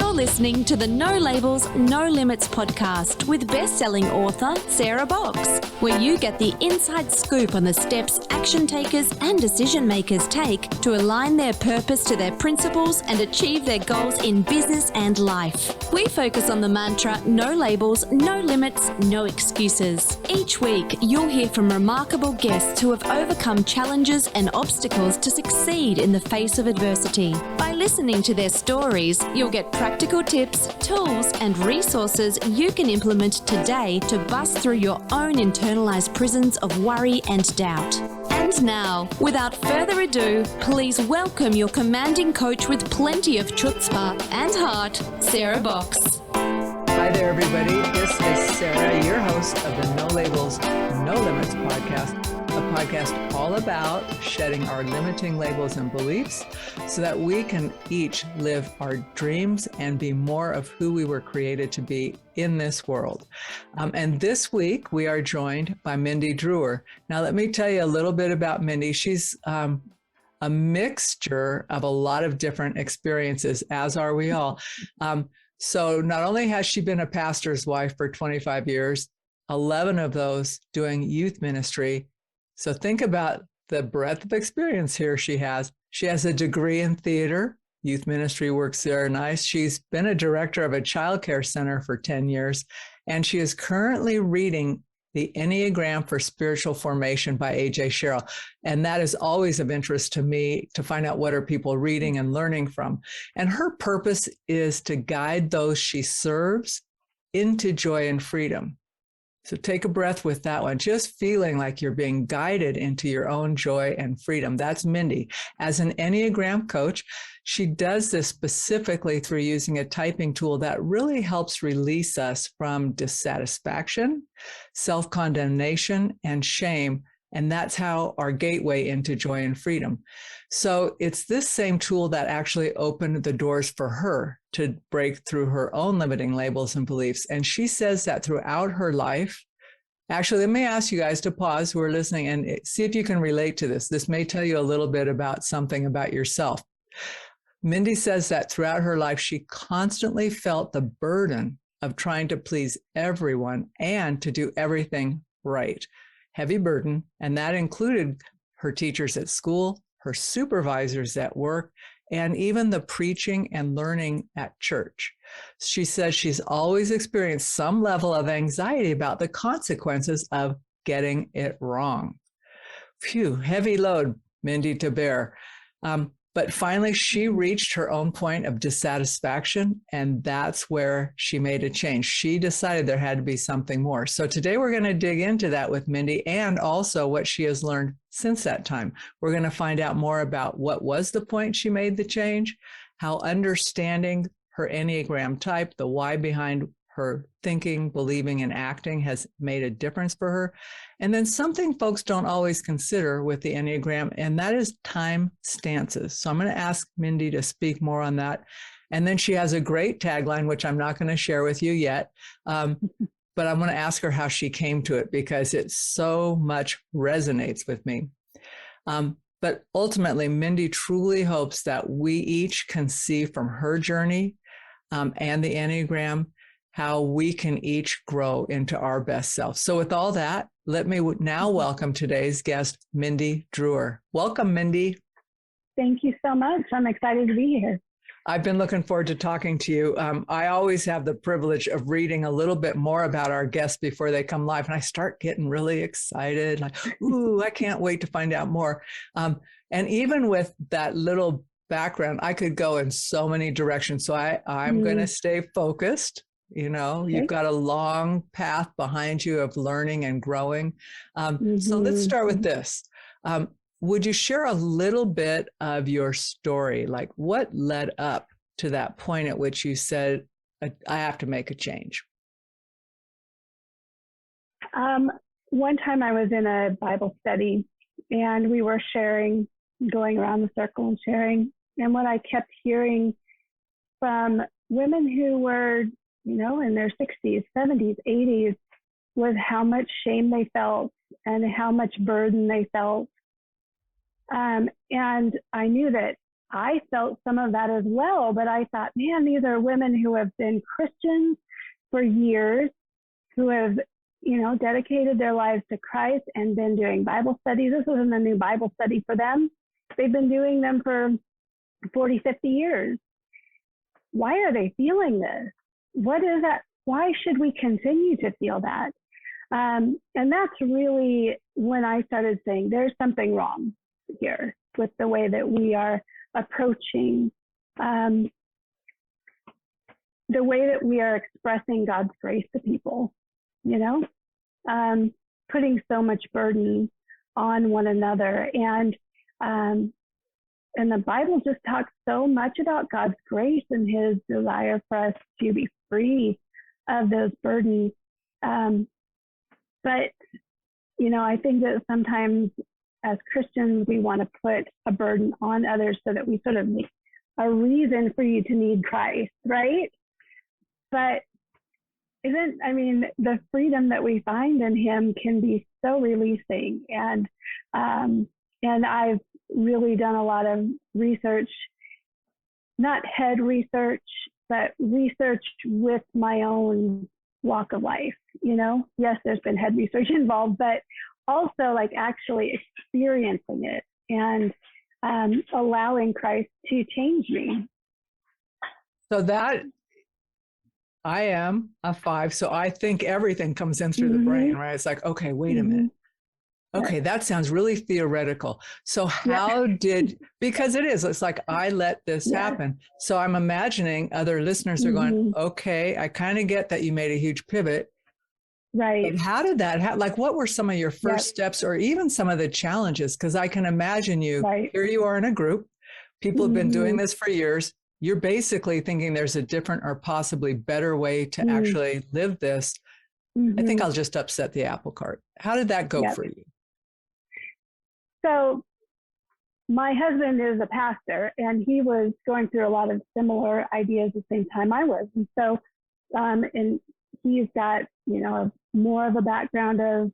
You're listening to the No Labels, No Limits podcast with best-selling author Sarah Box, where you get the inside scoop on the steps action takers and decision makers take to align their purpose to their principles and achieve their goals in business and life. We focus on the mantra, no labels, no limits, no excuses. Each week, you'll hear from remarkable guests who have overcome challenges and obstacles to succeed in the face of adversity. By listening to their stories, you'll get practical tips, tools, and resources you can implement today to bust through your own internalized prisons of worry and doubt. And now, without further ado, please welcome your commanding coach with plenty of chutzpah and heart, Sarah Box. Hi there, everybody. This is Sarah, your host of the No Labels, No Limits podcast, a podcast all about shedding our limiting labels and beliefs so that we can each live our dreams and be more of who we were created to be in this world. And this week, we are joined by Mindy Drewer. Now, let me tell you a little bit about Mindy. She's a mixture of a lot of different experiences, as are we all. So not only has she been a pastor's wife for 25 years, 11 of those doing youth ministry. So think about the breadth of experience here she has. She has a degree in theater. Youth ministry works there nice. She's been a director of a childcare center for 10 years, and she is currently reading The Enneagram for Spiritual Formation by A.J. Sherrill. And that is always of interest to me to find out what are people reading and learning from. And her purpose is to guide those she serves into joy and freedom. So take a breath with that one, just feeling like you're being guided into your own joy and freedom. That's Mindy. As an Enneagram coach, she does this specifically through using a typing tool that really helps release us from dissatisfaction, self-condemnation, and shame. And that's how our gateway into joy and freedom. So it's this same tool that actually opened the doors for her to break through her own limiting labels and beliefs. And she says that throughout her life. Actually, let me ask you guys to pause who are listening and see if you can relate to this. This may tell you a little bit about something about yourself. Mindy says that throughout her life, she constantly felt the burden of trying to please everyone and to do everything right. Heavy burden, and that included her teachers at school, her supervisors at work, and even the preaching and learning at church. She says she's always experienced some level of anxiety about the consequences of getting it wrong. Phew, heavy load, Mindy, to bear. But finally, she reached her own point of dissatisfaction, and that's where she made a change. She decided there had to be something more. So today we're going to dig into that with Mindy and also what she has learned since that time. We're going to find out more about what was the point she made the change, how understanding her Enneagram type, the why behind her thinking, believing, and acting has made a difference for her. And then something folks don't always consider with the Enneagram, and that is time stances. So I'm going to ask Mindy to speak more on that. And then she has a great tagline, which I'm not going to share with you yet, but I'm going to ask her how she came to it because it so much resonates with me. But ultimately, Mindy truly hopes that we each can see from her journey and the Enneagram how we can each grow into our best self. So with all that, let me now welcome today's guest, Mindy Drewer. Welcome, Mindy. Thank you so much. I'm excited to be here. I've been looking forward to talking to you. I always have the privilege of reading a little bit more about our guests before they come live, and I start getting really excited, like, ooh, I can't wait to find out more. And even with that little background, I could go in so many directions. So I'm going to stay focused. You know, okay. You've got a long path behind you of learning and growing. So let's start with this. Would you share a little bit of your story? Like what led up to that point at which you said, I have to make a change? One time I was in a Bible study and we were sharing, going around the circle and sharing. And what I kept hearing from women who were in their 60s, 70s, 80s, was how much shame they felt and how much burden they felt. And I knew that I felt some of that as well, but I thought, man, these are women who have been Christians for years, who have, dedicated their lives to Christ and been doing Bible studies. This wasn't a new Bible study for them. They've been doing them for 40, 50 years. Why are they feeling this? What is that? Why should we continue to feel that? And that's really when I started saying there's something wrong here with the way that we are approaching, the way that we are expressing God's grace to people, putting so much burden on one another. And the Bible just talks so much about God's grace and his desire for us to be free of those burdens. But, I think that sometimes as Christians, we want to put a burden on others so that we sort of make a reason for you to need Christ, right? But the freedom that we find in him can be so releasing. And I've really done a lot of research, not head research, but research with my own walk of life. Yes, there's been head research involved, but also like actually experiencing it and allowing Christ to change me. So that I am a 5. So I think everything comes in through the brain, right? It's like, okay, wait a minute. Okay, that sounds really theoretical. So how because it's like, I let this happen. So I'm imagining other listeners are going, okay, I kind of get that you made a huge pivot. Right. But how did that happen? Like, what were some of your first steps or even some of the challenges? Because I can imagine here you are in a group. People have been doing this for years. You're basically thinking there's a different or possibly better way to actually live this. I think I'll just upset the apple cart. How did that go for you? So my husband is a pastor, and he was going through a lot of similar ideas at the same time I was. And so, and he's got, more of a background of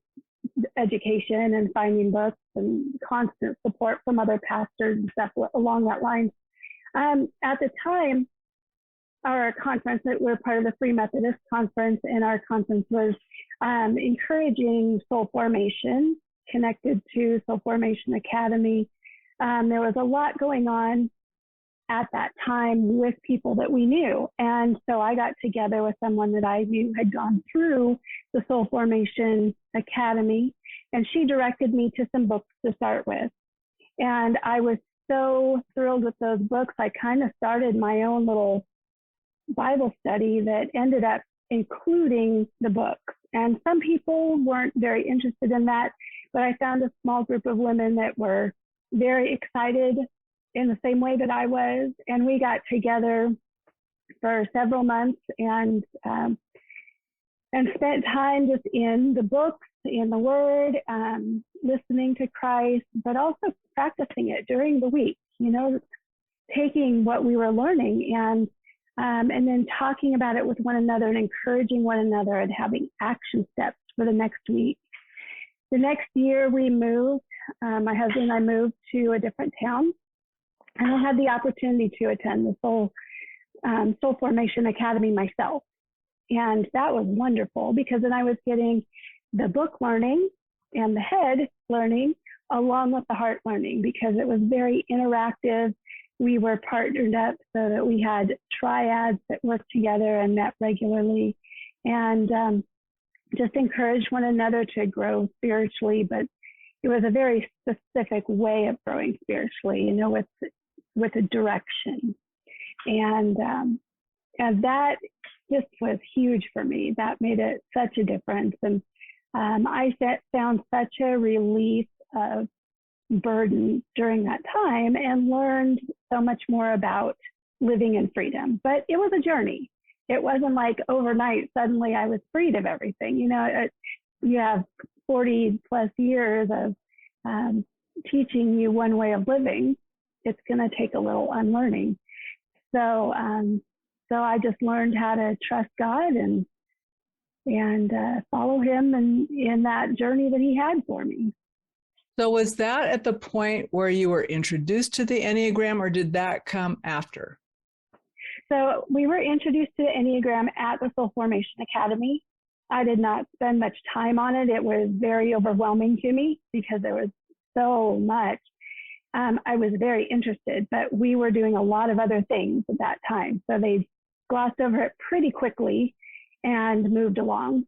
education and finding books and constant support from other pastors and stuff along that line. At the time, our conference, that we're part of the Free Methodist Conference, and our conference was encouraging soul formation, connected to Soul Formation Academy. There was a lot going on at that time with people that we knew. And so I got together with someone that I knew had gone through the Soul Formation Academy, and she directed me to some books to start with. And I was so thrilled with those books. I kind of started my own little Bible study that ended up including the books. And some people weren't very interested in that, but I found a small group of women that were very excited in the same way that I was. And we got together for several months and spent time just in the books, in the Word, listening to Christ, but also practicing it during the week, taking what we were learning and then talking about it with one another and encouraging one another and having action steps for the next week. The next year we moved, my husband and I moved to a different town, and I had the opportunity to attend the Soul Formation Academy myself. And that was wonderful because then I was getting the book learning and the head learning along with the heart learning, because it was very interactive. We were partnered up so that we had triads that worked together and met regularly, and just encouraged one another to grow spiritually. But it was a very specific way of growing spiritually, with a direction. And that just was huge for me. That made it such a difference. And I found such a release of burden during that time and learned so much more about living in freedom. But it was a journey. It wasn't like overnight, suddenly I was freed of everything. You have 40 plus years of teaching you one way of living. It's going to take a little unlearning. So I just learned how to trust God and follow him in that journey that he had for me. So was that at the point where you were introduced to the Enneagram, or did that come after? So we were introduced to the Enneagram at the Soul Formation Academy. I did not spend much time on it. It was very overwhelming to me because there was so much. I was very interested, but we were doing a lot of other things at that time. So they glossed over it pretty quickly and moved along.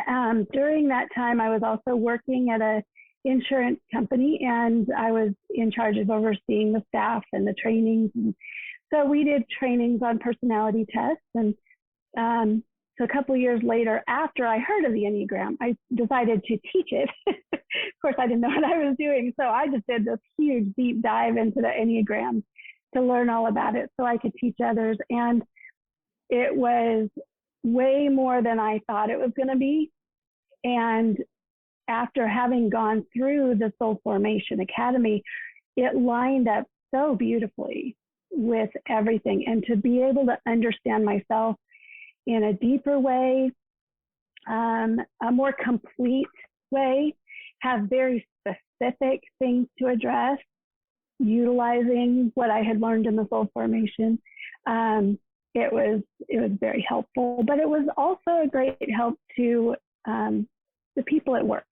During that time, I was also working at an insurance company, and I was in charge of overseeing the staff and the trainings. And so we did trainings on personality tests. And so a couple of years later, after I heard of the Enneagram, I decided to teach it. Of course, I didn't know what I was doing. So I just did this huge deep dive into the Enneagram to learn all about it so I could teach others. And it was way more than I thought it was going to be. And after having gone through the Soul Formation Academy, it lined up so beautifully with everything. And to be able to understand myself in a deeper way, a more complete way, have very specific things to address, utilizing what I had learned in the Soul Formation. It was very helpful, but it was also a great help to the people at work.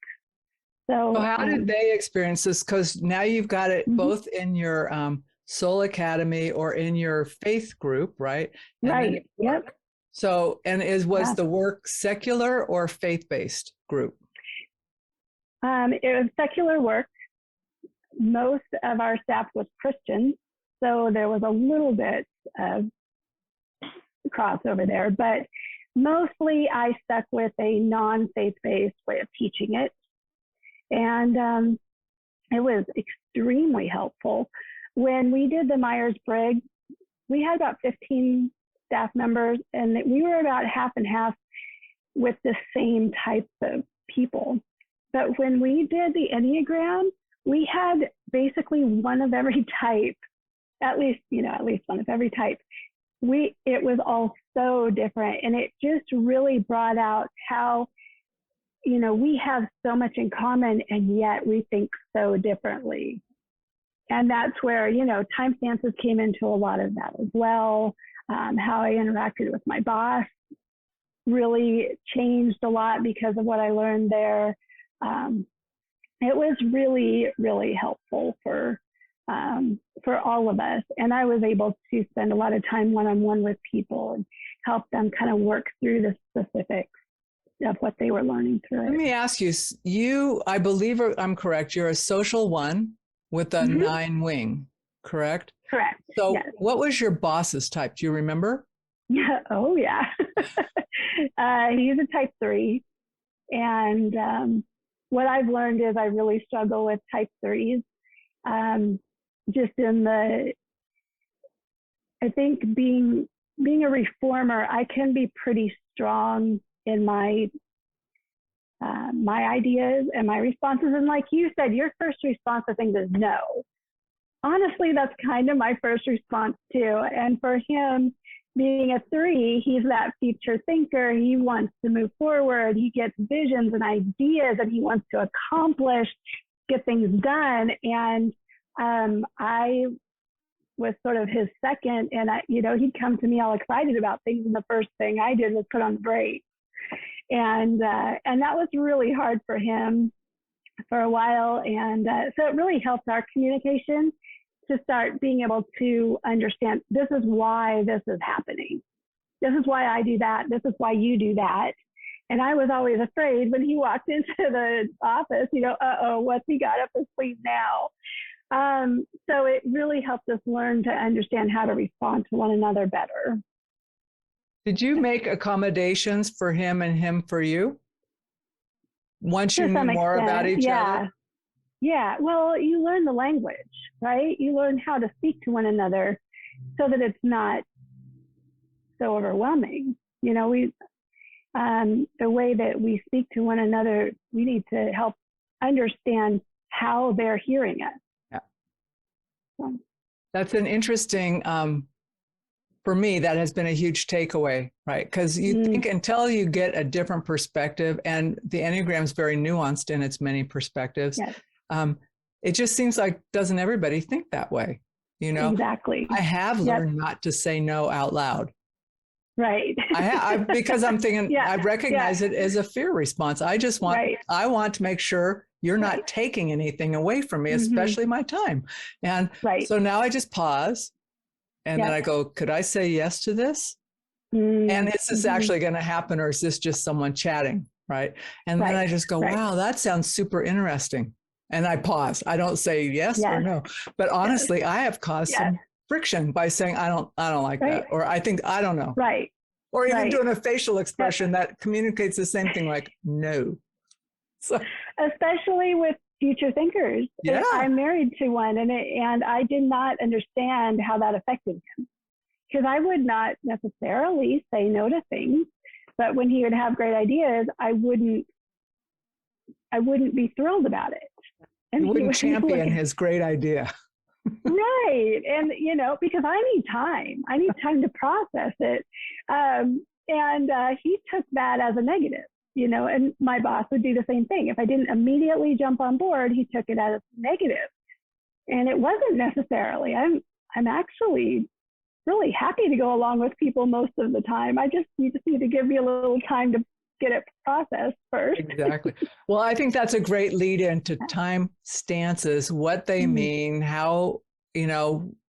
So how did they experience this? Because now you've got it both in your Soul Academy or in your faith group, right? And right. Yep. So, and was the work secular or faith-based group? It was secular work. Most of our staff was Christian, so there was a little bit of crossover there, but mostly I stuck with a non-faith-based way of teaching it. And it was extremely helpful. When we did the Myers-Briggs, we had about 15 staff members, and we were about half and half with the same types of people. But when we did the Enneagram, we had basically one of every type, at least one of every type. It was all so different, and it just really brought out how, we have so much in common, and yet we think so differently. And that's where, time stances came into a lot of that as well. How I interacted with my boss really changed a lot because of what I learned there. It was really, really helpful for all of us. And I was able to spend a lot of time one-on-one with people and help them kind of work through the specifics of what they were learning through it. Let me ask you, I believe I'm correct, you're a social one with a 9 wing, correct? Correct. So yes. What was your boss's type? Do you remember? Oh, yeah. He's a type 3. And what I've learned is I really struggle with type 3s. Just I think being a reformer, I can be pretty strong in my ideas and my responses. And like you said, your first response to things is no. Honestly, that's kind of my first response too. And for him, being a 3, he's that future thinker. He wants to move forward. He gets visions and ideas that he wants to accomplish, get things done. And I was sort of his second, and he'd come to me all excited about things, and the first thing I did was put on the brakes. And that was really hard for him for a while. And so it really helped our communication to start being able to understand, this is why this is happening. This is why I do that. This is why you do that. And I was always afraid when he walked into the office, what's he got up his sleeve now? So it really helped us learn to understand how to respond to one another better. Did you make accommodations for him and him for you? Once you knew more about each other? Yeah. Well, you learn the language, right? You learn how to speak to one another so that it's not so overwhelming. The way that we speak to one another, we need to help understand how they're hearing us. Yeah. So. That's an interesting, for me, that has been a huge takeaway, right? Because you think until you get a different perspective, and the Enneagram is very nuanced in its many perspectives. Yes. It just seems like, doesn't everybody think that way? You know, Exactly. I have learned not to say no out loud. Right. Because I'm thinking, Yeah. I recognize it as a fear response. I just want, I want to make sure you're not taking anything away from me, especially my time. And so now I just pause and then I go, could I say yes to this? And is this actually going to happen, or is this just someone chatting? Right. And then I just go, wow, that sounds super interesting. And I pause. I don't say yes or no, but honestly, I have caused some friction by saying, I don't like that. Or I think, I don't know. Right. Or even doing a facial expression that communicates the same thing, like no. So, especially with future thinkers. Yeah. I'm married to one, and I did not understand how that affected him, because I would not necessarily say no to things, but when he would have great ideas, I wouldn't be thrilled about it. And you wouldn't champion his great idea. Right. And, because I need time to process it. And he took that as a negative, and my boss would do the same thing. If I didn't immediately jump on board, he took it as negative. And it wasn't necessarily. I'm actually really happy to go along with people most of the time. You just need to give me a little time to get it processed first. Exactly. Well, I think that's a great lead into time stances, what they mean, how,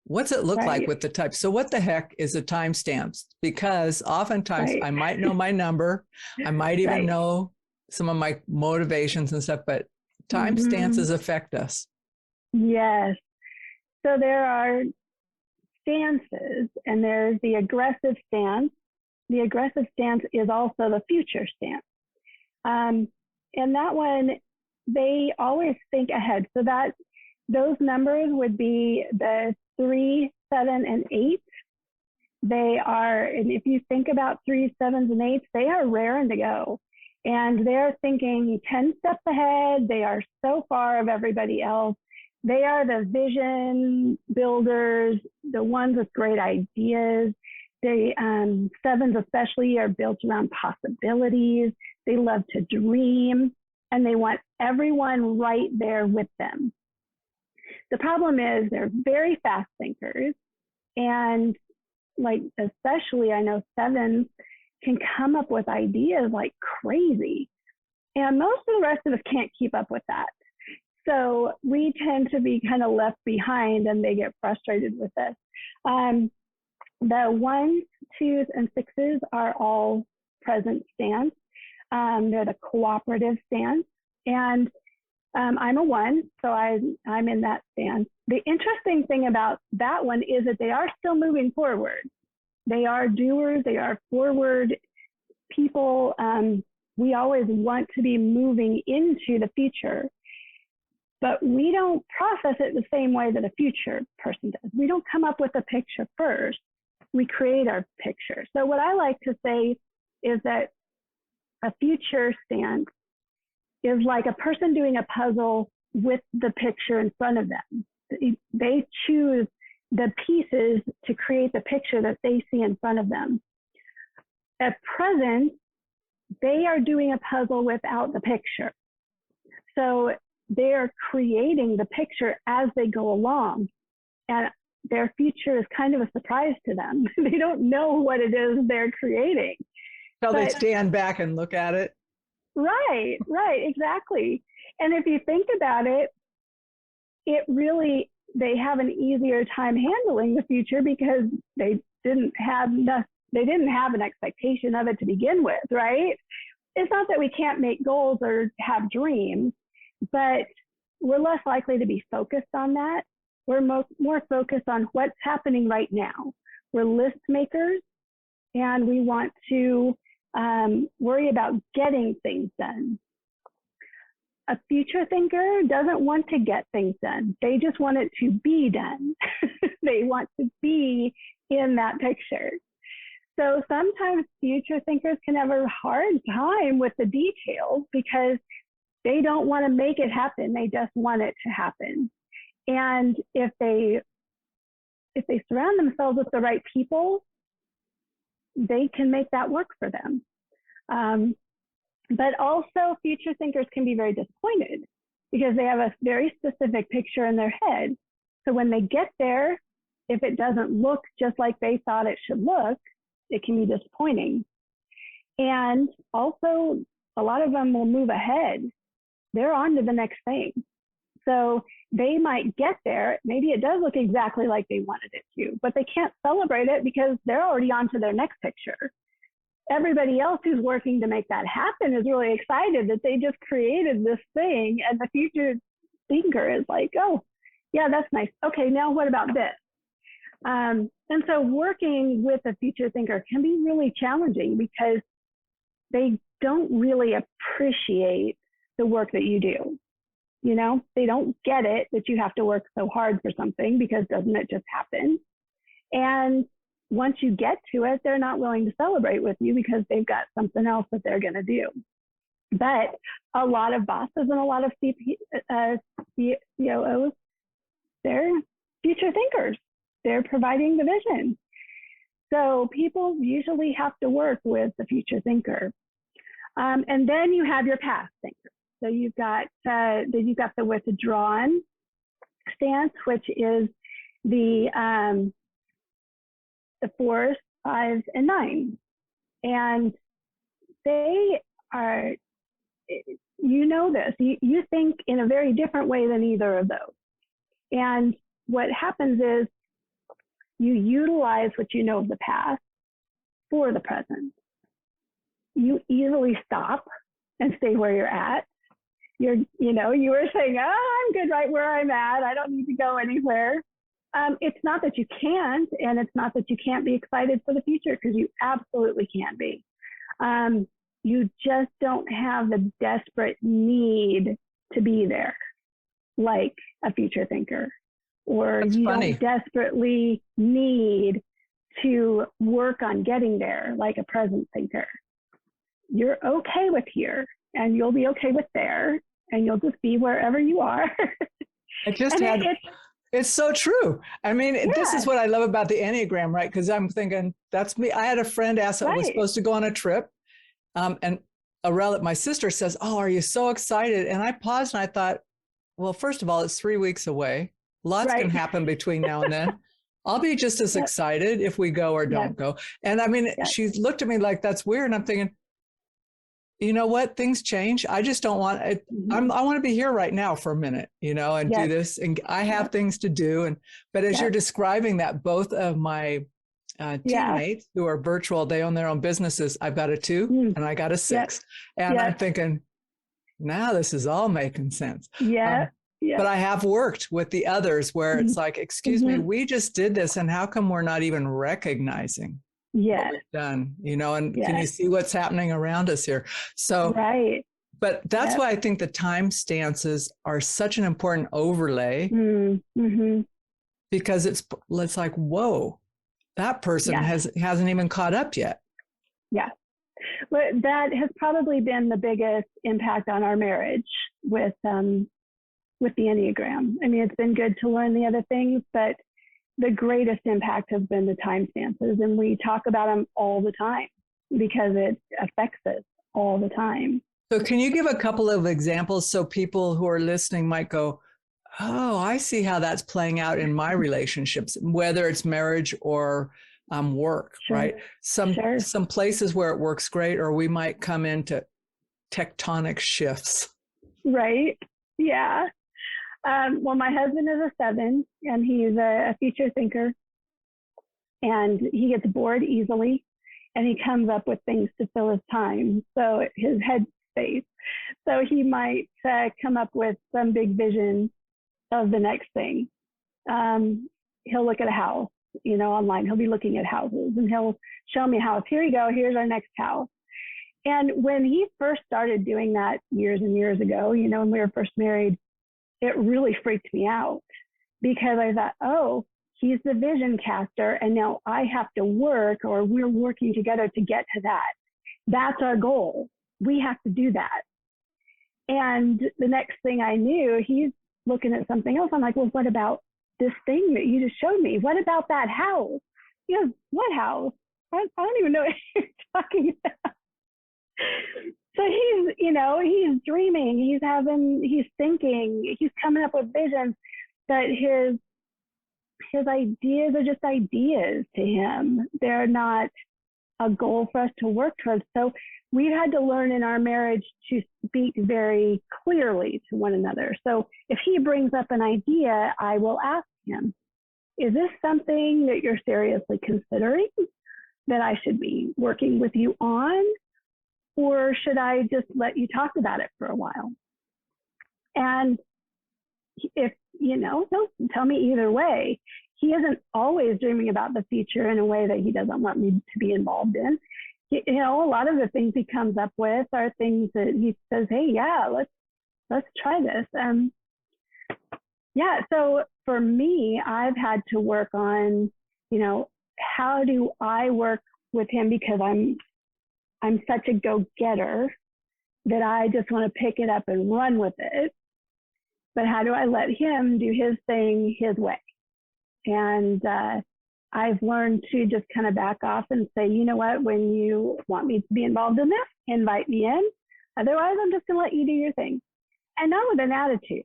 what's it look like with the type? So what the heck is a timestamp? Because oftentimes I might know my number. I might even know some of my motivations and stuff, but time stances affect us. Yes. So there are stances, and there's the aggressive stance. The aggressive stance is also the future stance. And that one, they always think ahead. So that those numbers would be the 3, 7, and 8. They are, and if you think about 3s, 7s, and 8s, they are raring to go. And they're thinking 10 steps ahead. They are so far of everybody else. They are the vision builders, the ones with great ideas. They, 7s especially, are built around possibilities. They love to dream, and they want everyone right there with them. The problem is they're very fast thinkers, and especially I know 7s can come up with ideas like crazy, and most of the rest of us can't keep up with that. So we tend to be kind of left behind, and they get frustrated with this. The 1s, 2s, and 6s are all present stance. They're the cooperative stance. And I'm a 1, so I'm in that stance. The interesting thing about that one is that they are still moving forward. They are doers. They are forward people. We always want to be moving into the future, but we don't process it the same way that a future person does. We don't come up with a picture first. We create our picture. So what I like to say is that a future stance is like a person doing a puzzle with the picture in front of them. They choose the pieces to create the picture that they see in front of them. At present, they are doing a puzzle without the picture. So they're creating the picture as they go along. And their future is kind of a surprise to them. They don't know what it is they're creating. So they stand back and look at it. Right, exactly. And if you think about it, they have an easier time handling the future because they didn't have an expectation of it to begin with, right? It's not that we can't make goals or have dreams, but we're less likely to be focused on that. We're more focused on what's happening right now. We're list makers, and we want to worry about getting things done. A future thinker doesn't want to get things done. They just want it to be done. They want to be in that picture. So sometimes future thinkers can have a hard time with the details because they don't want to make it happen. They just want it to happen. And if they surround themselves with the right people, they can make that work for them. But also future thinkers can be very disappointed because they have a very specific picture in their head. So when they get there, if it doesn't look just like they thought it should look, it can be disappointing. And also, a lot of them will move ahead. They're on to the next thing. So they might get there. Maybe it does look exactly like they wanted it to, but they can't celebrate it because they're already on to their next picture. Everybody else who's working to make that happen is really excited that they just created this thing, and the future thinker is like, oh, yeah, that's nice. Okay, now what about this? And so working with a future thinker can be really challenging because they don't really appreciate the work that you do. You know, they don't get it that you have to work so hard for something, because doesn't it just happen? And once you get to it, they're not willing to celebrate with you because they've got something else that they're going to do. But a lot of bosses and a lot of COOs, they're future thinkers. They're providing the vision. So people usually have to work with the future thinker. And then you have your past thinker. So you've got the withdrawn stance, which is the 4s, 5s, and 9. And they are, you know this, you think in a very different way than either of those. And what happens is you utilize what you know of the past for the present. You easily stop and stay where you're at. You were saying, oh, I'm good right where I'm at. I don't need to go anywhere. It's not that you can't, and it's not that you can't be excited for the future, because you absolutely can be. You just don't have the desperate need to be there like a future thinker, or That's you funny. don't desperately need to work on getting there like a present thinker. You're okay with here, and you'll be okay with there, and you'll just be wherever you are. It's so true. I mean, This is what I love about the Enneagram, right? Because I'm thinking, that's me. I had a friend ask that was supposed to go on a trip. And my sister says, oh, are you so excited? And I paused and I thought, well, first of all, it's 3 weeks away. Lots can happen between now and then. I'll be just as excited if we go or don't go. And I mean, she looked at me like, that's weird. And I'm thinking, you know what? Things change. I just don't want it. I want to be here right now for a minute, and do this. And I have things to do. But as you're describing that, both of my teammates who are virtual, they own their own businesses. I've got a 2 and I got a 6. And I'm thinking, now this is all making sense. But I have worked with the others where it's like, excuse me, we just did this. And how come we're not even recognizing what we've done, and can you see what's happening around us here? So, but that's why I think the time stances are such an important overlay, because it's like, whoa, that person hasn't even caught up yet. Yeah. Well, that has probably been the biggest impact on our marriage with the Enneagram. I mean, it's been good to learn the other things, but the greatest impact has been the time stances, and we talk about them all the time because it affects us all the time. So can you give a couple of examples so people who are listening might go, oh, I see how that's playing out in my relationships, whether it's marriage or work, right? Some places where it works great, or we might come into tectonic shifts. Right. Yeah. Well, my husband is a 7, and he's a future thinker, and he gets bored easily, and he comes up with things to fill his time. So his head space. So he might come up with some big vision of the next thing. He'll look at a house, online. He'll be looking at houses, and he'll show me a house. Here you go. Here's our next house. And when he first started doing that years and years ago, when we were first married, it really freaked me out, because I thought, oh, he's the vision caster, and now I have to work, or we're working together to get to that. That's our goal. We have to do that. And the next thing I knew, he's looking at something else. I'm like, well, what about this thing that you just showed me? What about that house? He goes, what house? I don't even know what you're talking about. So he's, he's dreaming, he's thinking, he's coming up with visions, but his ideas are just ideas to him. They're not a goal for us to work towards. So we've had to learn in our marriage to speak very clearly to one another. So if he brings up an idea, I will ask him, is this something that you're seriously considering that I should be working with you on? Or should I just let you talk about it for a while? And if, he'll tell me either way. He isn't always dreaming about the future in a way that he doesn't want me to be involved in. A lot of the things he comes up with are things that he says, hey, yeah, let's try this. So for me, I've had to work on, how do I work with him, because I'm such a go-getter that I just want to pick it up and run with it. But how do I let him do his thing his way? And I've learned to just kind of back off and say, you know what, when you want me to be involved in this, invite me in. Otherwise, I'm just going to let you do your thing. And not with an attitude,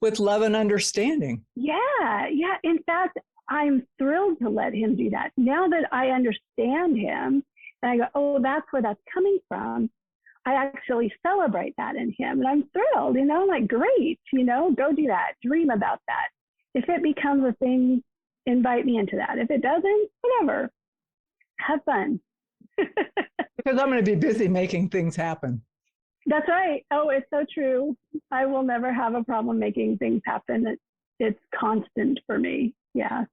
with love and understanding. Yeah. In fact, I'm thrilled to let him do that. Now that I understand him and I go, oh, that's where that's coming from, I actually celebrate that in him. And I'm thrilled, like, great, go do that, dream about that. If it becomes a thing, invite me into that. If it doesn't, whatever, have fun. Because I'm going to be busy making things happen. That's right. Oh, it's so true. I will never have a problem making things happen. It's constant for me. Yeah.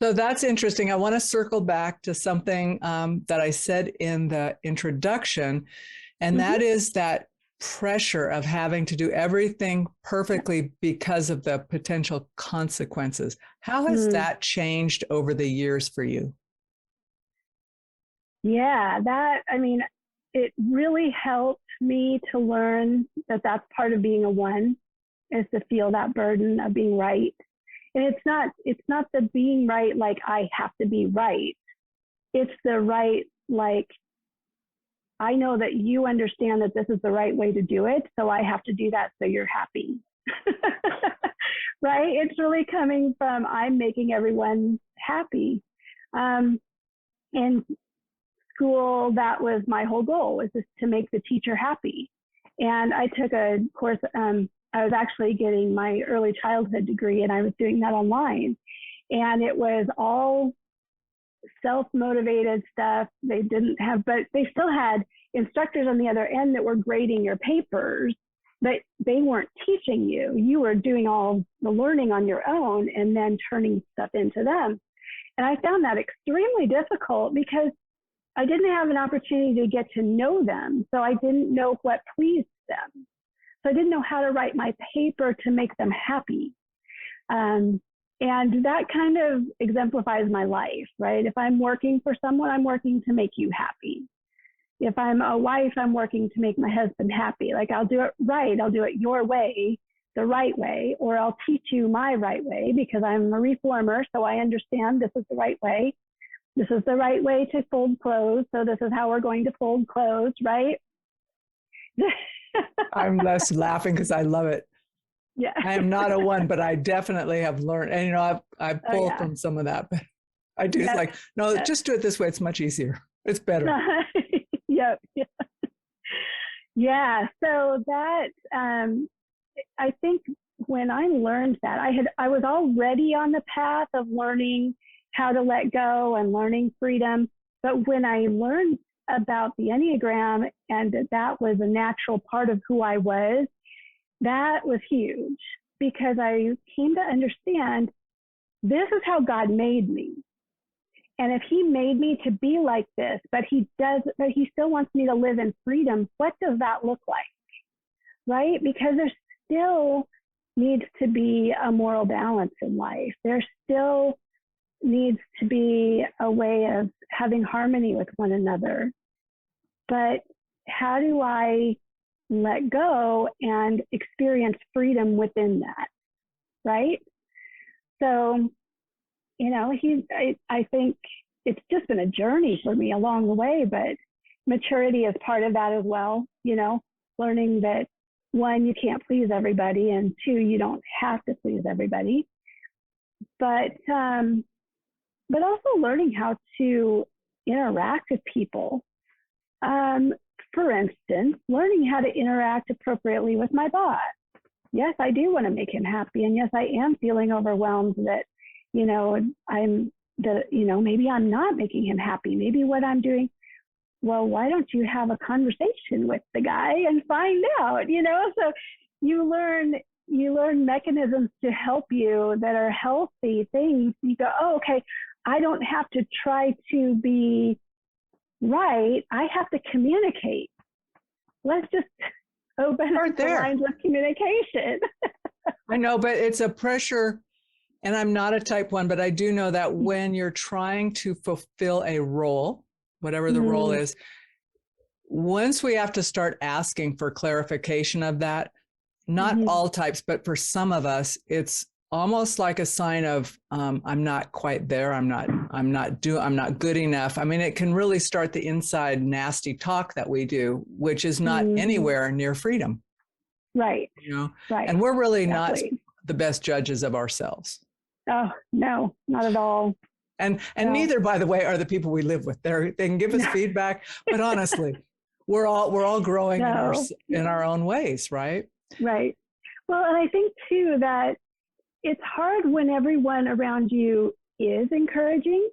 So that's interesting. I want to circle back to something that I said in the introduction, and that is that pressure of having to do everything perfectly because of the potential consequences. How has that changed over the years for you? Yeah, it really helped me to learn that that's part of being a one, is to feel that burden of being right. And it's not the being right like I have to be right. It's the right, like, I know that you understand that this is the right way to do it, so I have to do that so you're happy. Right? It's really coming from, I'm making everyone happy. In school, that was my whole goal, was just to make the teacher happy. And I took a course, I was actually getting my early childhood degree, and I was doing that online. And it was all self-motivated stuff. They didn't have, but they still had instructors on the other end that were grading your papers, but they weren't teaching you. You were doing all the learning on your own and then turning stuff into them. And I found that extremely difficult because I didn't have an opportunity to get to know them. So I didn't know what pleased them. So I didn't know how to write my paper to make them happy. And that kind of exemplifies my life, right? If I'm working for someone, I'm working to make you happy. If I'm a wife, I'm working to make my husband happy. Like, I'll do it right. I'll do it your way, the right way, or I'll teach you my right way because I'm a reformer. So I understand this is the right way. This is the right way to fold clothes. So this is how we're going to fold clothes, right? I'm less laughing because I love it. Yeah. I am not a one, but I definitely have learned. And, I've pulled from some of that. But I do. It's like, no, just do it this way. It's much easier. It's better. Yep. Yeah. So that, I think when I learned that, I was already on the path of learning how to let go and learning freedom. But when I learned about the Enneagram and that was a natural part of who I was, that was huge, because I came to understand this is how God made me. And if he made me to be like this, but he still wants me to live in freedom, what does that look like? Right? Because there still needs to be a moral balance in life. There still needs to be a way of having harmony with one another. But how do I let go and experience freedom within that? Right? So, I think it's just been a journey for me along the way, but maturity is part of that as well, learning that one, you can't please everybody, and two, you don't have to please everybody. But also learning how to interact with people. For instance, learning how to interact appropriately with my boss. Yes, I do want to make him happy, and yes, I am feeling overwhelmed that, maybe I'm not making him happy. Maybe what I'm doing. Well, why don't you have a conversation with the guy and find out? So you learn mechanisms to help you that are healthy things. You go, oh, okay, I don't have to try to be right. I have to communicate. Let's just open up the lines of communication. I know, but it's a pressure, and I'm not a type 1, but I do know that when you're trying to fulfill a role, whatever the role is, once we have to start asking for clarification of that, not all types, but for some of us, it's almost like a sign of I'm not quite there. I'm not good enough. I mean, it can really start the inside nasty talk that we do, which is not anywhere near freedom. Right. Right. And we're really not the best judges of ourselves. Oh, no, not at all. And neither, by the way, are the people we live with. They can give us feedback, but honestly, we're all growing in our own ways, right? Right. Well, and I think too that it's hard when everyone around you is encouraging.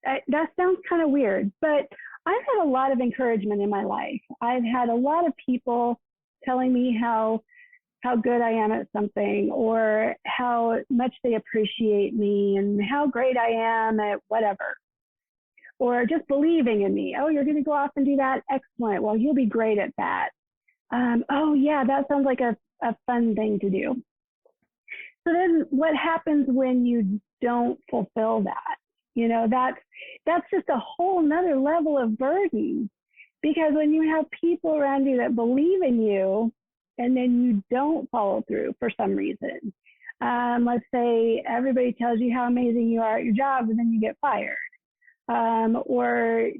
That sounds kind of weird, but I've had a lot of encouragement in my life. I've had a lot of people telling me how good I am at something, or how much they appreciate me, and how great I am at whatever, or just believing in me. Oh, you're going to go off and do that? Excellent. Well, you'll be great at that. Oh yeah, that sounds like a fun thing to do. So then what happens when you don't fulfill that? That's just a whole nother level of burden, because when you have people around you that believe in you, and then you don't follow through for some reason. Let's say everybody tells you how amazing you are at your job, and then you get fired. Or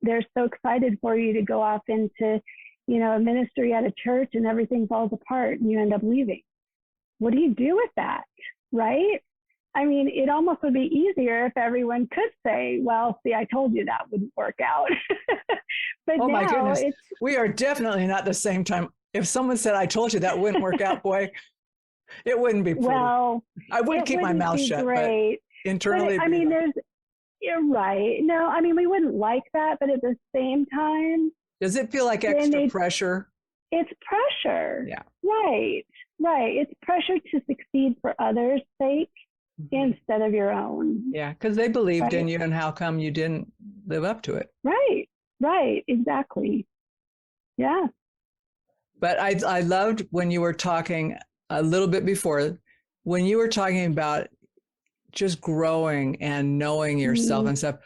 they're so excited for you to go off into, a ministry at a church, and everything falls apart and you end up leaving. What do you do with that, right? I mean, it almost would be easier if everyone could say, well, see, I told you that wouldn't work out. But oh, now my goodness. We are definitely not the same time. If someone said, I told you that wouldn't work out, boy, it wouldn't be pretty. Well, I would keep my mouth shut, great. But internally. But you're right. No, I mean, we wouldn't like that, but at the same time. Does it feel like extra pressure? It's pressure. Yeah. Right. It's pressure to succeed for others' sake instead of your own. Yeah, because they believed in you, and how come you didn't live up to it? Right. Exactly. Yeah. But I loved when you were talking a little bit before, when you were talking about just growing and knowing yourself and stuff.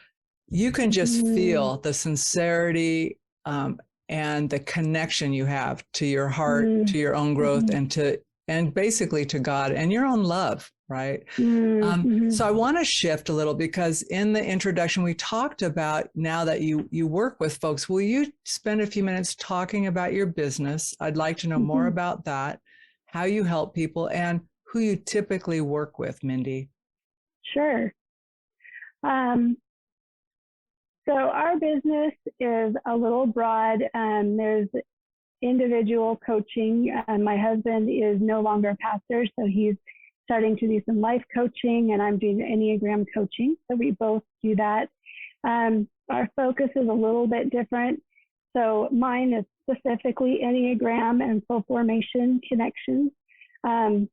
You can just feel the sincerity and the connection you have to your heart, to your own growth, and basically to God and your own love, right? So I want to shift a little, because in the introduction we talked about, now that you work with folks, will you spend a few minutes talking about your business? I'd like to know more about that, how you help people, and who you typically work with, Mindy. Sure. So our business is a little broad. There's individual coaching. My husband is no longer a pastor, so he's starting to do some life coaching, and I'm doing Enneagram coaching. So we both do that. Our focus is a little bit different. So mine is specifically Enneagram and soul formation connections. And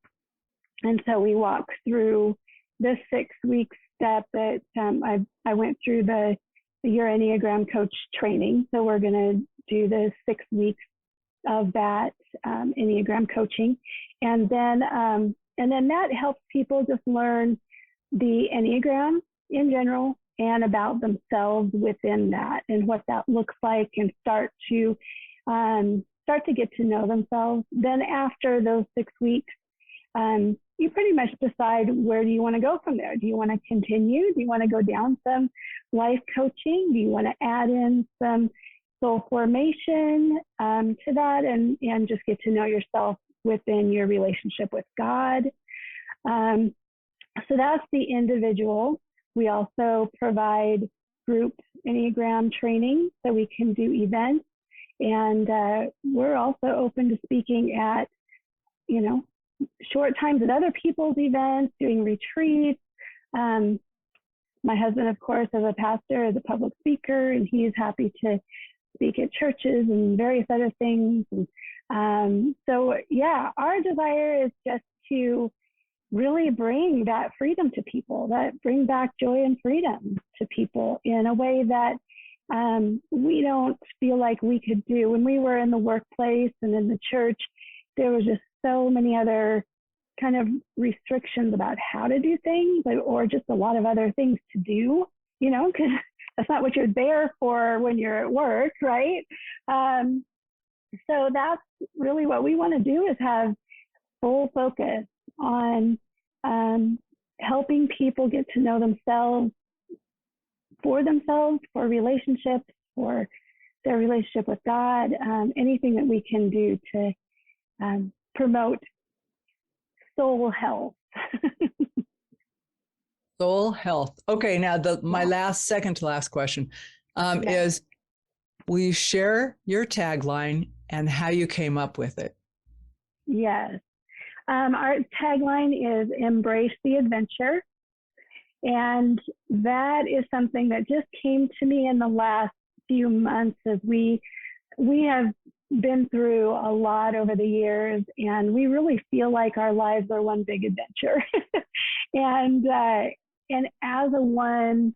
so we walk through the 6-week step that I went through the Your Enneagram Coach training. So we're going to do the 6 weeks of that Enneagram coaching. And then that helps people just learn the Enneagram in general and about themselves within that, and what that looks like, and start to get to know themselves. Then after those 6 weeks, you pretty much decide, where do you want to go from there? Do you want to continue? Do you want to go down some life coaching? Do you want to add in some soul formation to that, and just get to know yourself within your relationship with God. So that's the individual. We also provide group Enneagram training so we can do events. And we're also open to speaking at, short times at other people's events, doing retreats. My husband, of course, as a pastor, is a public speaker, and he is happy to speak at churches and various other things. And our desire is just to really bring that freedom to people, that bring back joy and freedom to people in a way that we don't feel like we could do. When we were in the workplace and in the church, there was just so many other kind of restrictions about how to do things, or just a lot of other things to do, because that's not what you're there for when you're at work, right? So that's really what we want to do, is have full focus on helping people get to know themselves, for relationships, for their relationship with God, anything that we can do to promote soul health. Soul health. Okay, now my second to last question is, will you share your tagline and how you came up with it? Yes. Our tagline is "Embrace the Adventure." And that is something that just came to me in the last few months, as we have been through a lot over the years, and we really feel like our lives are one big adventure. and as a one,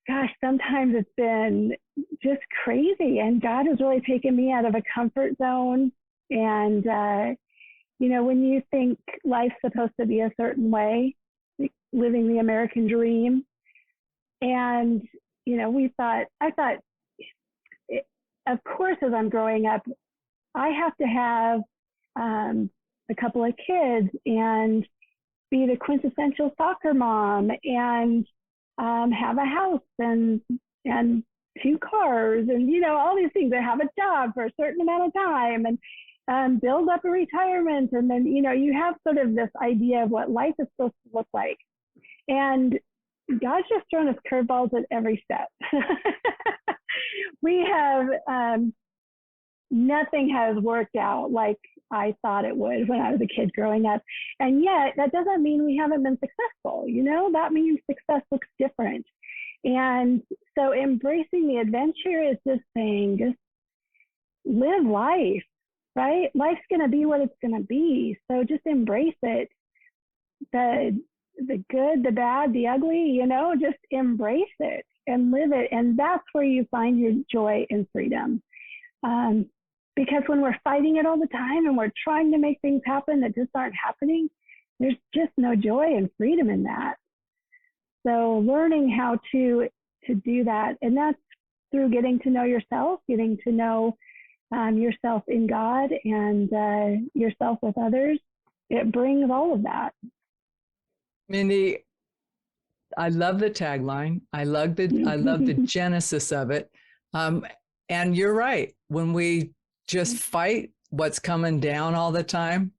gosh, sometimes it's been just crazy, and God has really taken me out of a comfort zone. And when you think life's supposed to be a certain way, living the American dream, and I thought, of course, as I'm growing up, I have to have a couple of kids and be the quintessential soccer mom, and have a house and 2 cars, and all these things. I have a job for a certain amount of time, and build up a retirement, and then you have sort of this idea of what life is supposed to look like. And God's just thrown us curveballs at every step. We have, nothing has worked out like I thought it would when I was a kid growing up. And yet that doesn't mean we haven't been successful. That means success looks different. And so embracing the adventure is just saying, just live life, right? Life's going to be what it's going to be. So just embrace it. The good, the bad, the ugly, just embrace it and live it. And that's where you find your joy and freedom. Because when we're fighting it all the time and we're trying to make things happen that just aren't happening, there's just no joy and freedom in that. So learning how to do that, and that's through getting to know yourself, getting to know yourself in God, and yourself with others. It brings all of that. Mindy, I love the tagline. I love the genesis of it. And you're right. When we just fight what's coming down all the time,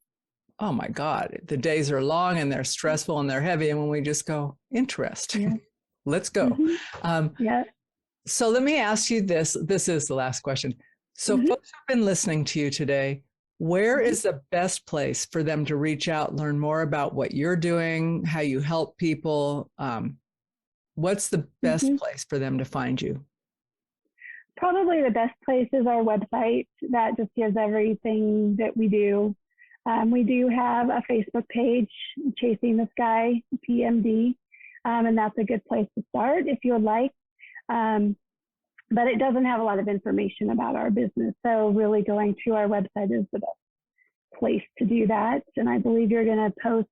oh my God, the days are long and they're stressful and they're heavy. And when we just go, interesting, let's go. So let me ask you this. This is the last question. So folks who've been listening to you today, where is the best place for them to reach out, learn more about what you're doing, how you help people? What's the best place for them to find you? Probably the best place is our website. That just gives everything that we do. We do have a Facebook page, Chasing the Sky, PMD, and that's a good place to start if you would like. But it doesn't have a lot of information about our business. So really going to our website is the best place to do that. And I believe you're going to post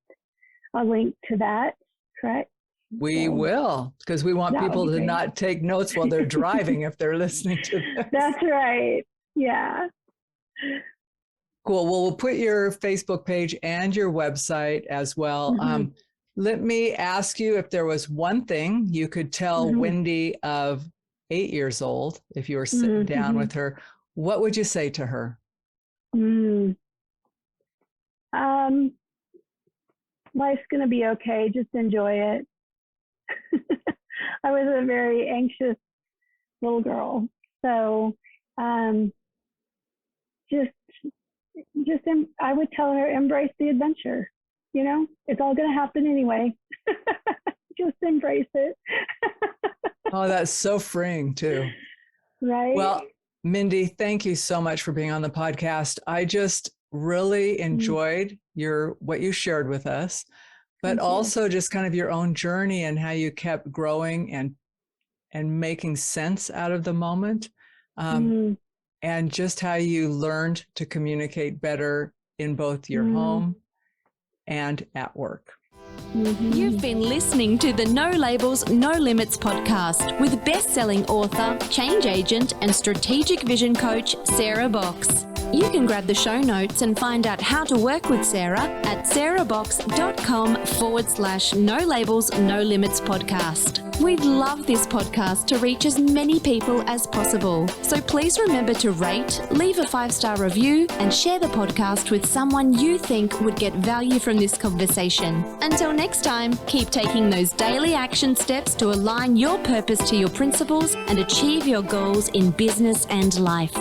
a link to that, correct? We will, because we want people to not take notes while they're driving if they're listening to this. That's right. Yeah. Cool. Well, we'll put your Facebook page and your website as well. Let me ask you if there was one thing you could tell Wendy of 8 years old, if you were sitting down with her, what would you say to her? Life's going to be okay. Just enjoy it. I was a very anxious little girl. So I would tell her, embrace the adventure. You know, it's all going to happen anyway. Just embrace it. Oh, that's so freeing too. Right. Well, Mindy, thank you so much for being on the podcast. I just really enjoyed what you shared with us, but also just kind of your own journey and how you kept growing and making sense out of the moment. And just how you learned to communicate better in both your home and at work. You've been listening to the No Labels, No Limits podcast with best-selling author, change agent, and strategic vision coach, Sarah Box. You can grab the show notes and find out how to work with Sarah at sarahbox.com/No Labels, No Limits podcast. We'd love this podcast to reach as many people as possible. So please remember to rate, leave a 5-star review, and share the podcast with someone you think would get value from this conversation. Until next time, keep taking those daily action steps to align your purpose to your principles and achieve your goals in business and life.